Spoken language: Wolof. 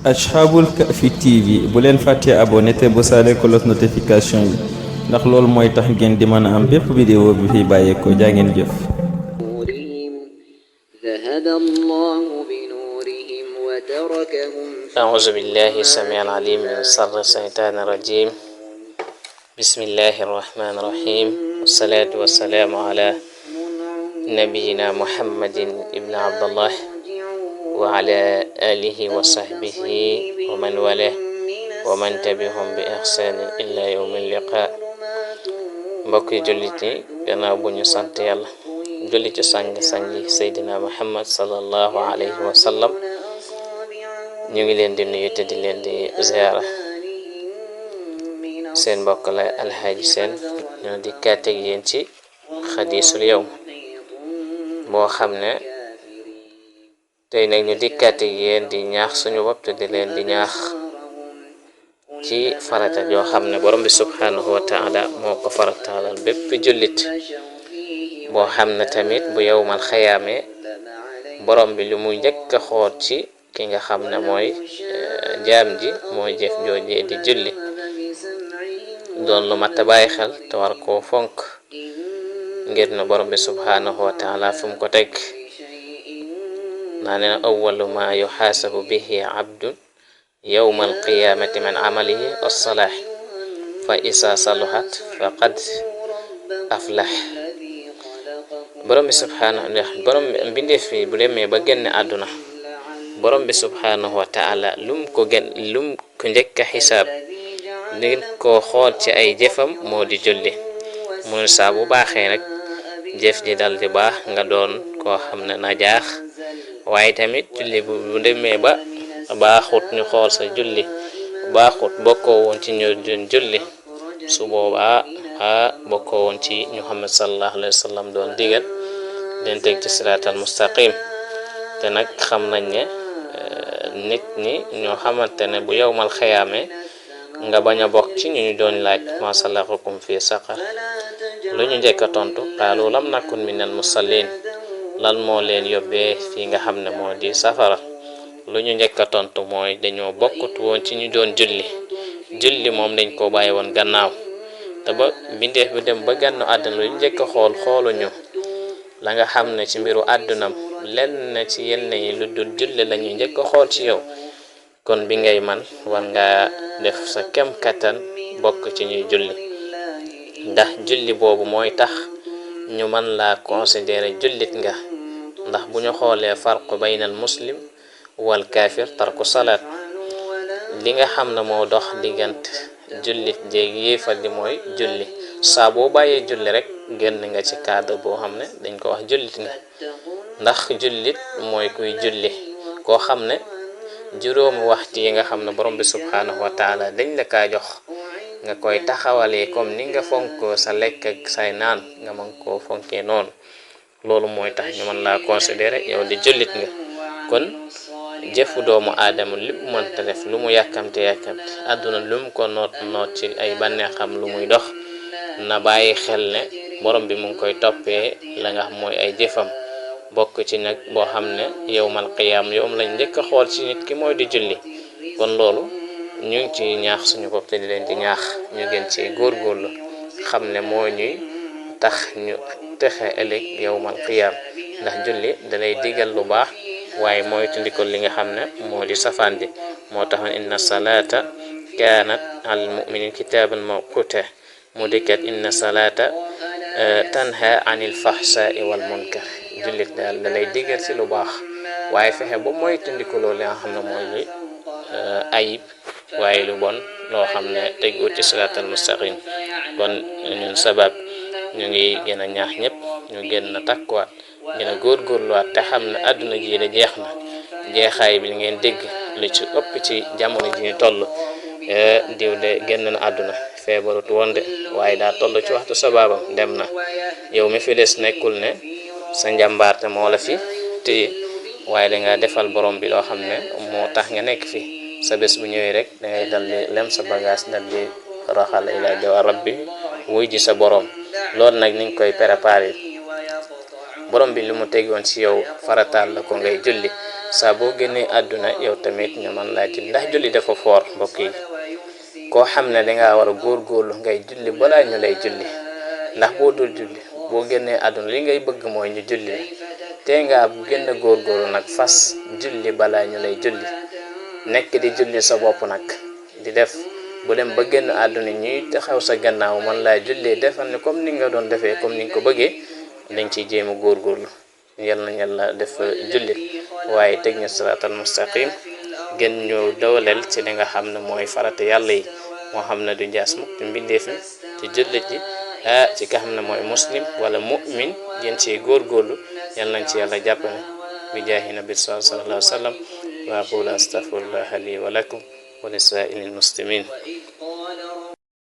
Ashabul Kahfi TV bu leen fàttee abonné te bu saale cloche notification yi ndax loolu mooy tax ngeen di mën a am bépp vidéo bi fi bàyyeekoo jaa ngeen jëf. أعوذ بالله السميع العليم من شر الشيطان الرجيم. بسم الله الرحمن الرحيم، والصلاة والسلام على نبينا محمد ابن عبد الله وعلى آله وصحبه ومن والاه ومن تبعهم بإحسان إلى يوم اللقاء. mbokki jullit yi gannaaw bu ñu sant yàlla julli ci sang-sangi Seydina Muhammad sallallahu alayhi wa sallam, ñu ngi leen di nuyu te di leen di ziyaara. seen mbokk la Alxaaji Seen ñoo di kàtteeg yéen ci xadiisul yawm boo xam ne tey nag ñu dikkaate yéen di ñaax suñu bopp te di leen di ñaax ci farata yoo xam ne borom bi subhanahu wa taala moo ko farataalal bépp jullit boo xam ne tamit bu yowmal xayaame borom bi lu muy njëkk a xool ci ki nga xam ne mooy jaam ji mooy jëf joojee di julli, doon lu mat a bàyyi xel te war koo fonk ngir na borom bi subhanahu wa taala fu mu ko teg naa ne awwalu ma yuxaasabu bihi abdun yowma alqiyamati min amalihi alsalah fa isa saluhat faqad aflah. borom bi subhanahu borom mbindeef fi bu demee ba génne àdduna borom bi subhanahu wa taala lum ko njëkk a xisaab nit koo xool ci ay jëfam moo di julli. mun saa bu baaxee nag jëf ji dal di baax nga doon koo xam ne na jaax, waaye tamit julli bu demee ba baaxut ñu xool sa julli baaxut bokkoo woon ci ñu doon julli, su boobaa bokkoo woon ci Muhammad sallallahu alayhi wa sallam doon digal leen teg ci siraatal mustaqim. te nag xam nañ ne nit ñi ñoo xamante ne bu yowmal xayaame nga bañ a bokk ci ñu doon laaj ma salakakum fi saqar, lu ñu njëkk a tontu qaalu lam nakun minal musallin, lan moo leen yóbbee fii nga xam ne moo di safara. lu ñu njëkk a tontu mooy dañoo bokkut woon ci ñu doon julli moom dañ ko bàyyi woon gannaaw. te ba bindeef bi dem ba gànnu àdduna lu ñu njëkk a xooluñu la nga xam ne ci mbiru àddunam lenn ci yenn yi lu dul julli la ñuy njëkk a xool ci yow. kon bi ngay man war nga def sa kem kattan bokk ci ñuy julli, ndax julli boobu mooy tax ñu mën laa considérer jullit nga. ndax bu ñu xoolee farqu baynal muslim wal kaafir tarku salaat, li nga xam ne moo dox diggante jullit jéeg yéefar di mooy julli. saa boo bàyyee julli rek génn nga ci cadre boo xam ne dañ ko wax jullit nga. ndax jullit mooy kuy julli koo xam ne juróomi waxtu yi nga xam ne borom bi subhanahu wa taala dañ la kaa jox nga koy taxawalee comme ni nga fonkoo sa lekk ak say naan nga mën koo fonkee noonu. loolu mooy tax ñu mën laa considérer yow di jullit nga. kon jëfu doomu aadama li mu mënta def lu mu yàkkamte àdduna lu mu ko noot ci ay bànneexam lu muy dox na bàyyi xel ne borom bi mu ngi koy toppee la nga xam mooy ay jëfam. bokk ci nag boo xam ne yowmal qiyaam yoom lañ njëkk a xool ci nit ki mooy di julli. kon loolu ñu ngi ci ñaax suñu bopp te di leen di ñaax ñu gën ci góorgóorlu xam ne moo ñuy tax ñu texe ëllëg yowmal qiyaam. ndax julli dalay digal lu baax waaye mooy tundiko li nga xam ne moo di safaan bi. moo taxoon inna salaata kaanat al muminin kitaaban mawquta mu dikkat inna salaata tanha anil fahsai wal munkar. jullit daal dalay digal ci lu baax waaye fexe ba mooy tundiko loolu li nga xam ne mooy lu ayib waaye lu bon loo xam ne tegu ci siraatal mustaqim. kon ñun sabab ñu ngi gën a ñaax ñëpp ñu gën a takkuwaat gën a góorgóorluwaat te xam ne àdduna ji de jeex na. jeexaay bi ngeen dégg lu ci ëpp ci jamono ji ñu toll diw de génn na àdduna feebarut woon de waaye daa toll ci waxtu sababam dem na. yow mi fi des nekkul ne sa njàmbaarte moo la fi téye waaye danga defal borom bi loo xam ne moo tax nga nekk fi. sa bés bu ñëwee rek dangay dal di lem sa bagage dal di raxal ila jawa rabbi wuy ji sa borom. loolu nag ni nga koy préparer borom bi li mu tegoon ci yow farataal la ko ngay julli saa boo génnee àdduna yow tamit ñu mën laa julli ndax julli dafa foor mbokk yi koo xam ne dangaa war a góorgóorlu ngay julli balaa ñu lay julli ndax boo dul julli boo génnee àdduna li ngay bëgg mooy ñu julli te nga gën a góorgóorlu nag fas julli balaa ñu lay julli nekk di julli sa bopp nag di def bu dem ba génn àdduna ñuy taxaw sa gannaaw man laa jullee defal ne comme ni nga doon defee comme ni nga ko bëggee dañ ciy jéem a góorgóorlu yal na yàlla def jullit waaye teg ñu siraatal mustaqim gën ñu dawaleel ci li nga xam ne mooy farata yàlla yi moo xam ne du njaas mukk ci mbindeef mi ci jullit yi ci nga xam ne mooy muslim wala mu'min gën ci góorgóorlu yal nañ ci yàlla jàppale bi jaahi nabi sallallahu alayhi wa sallam wa aqulu astaghfirullah li wa lakum wa li saa'iril muslimin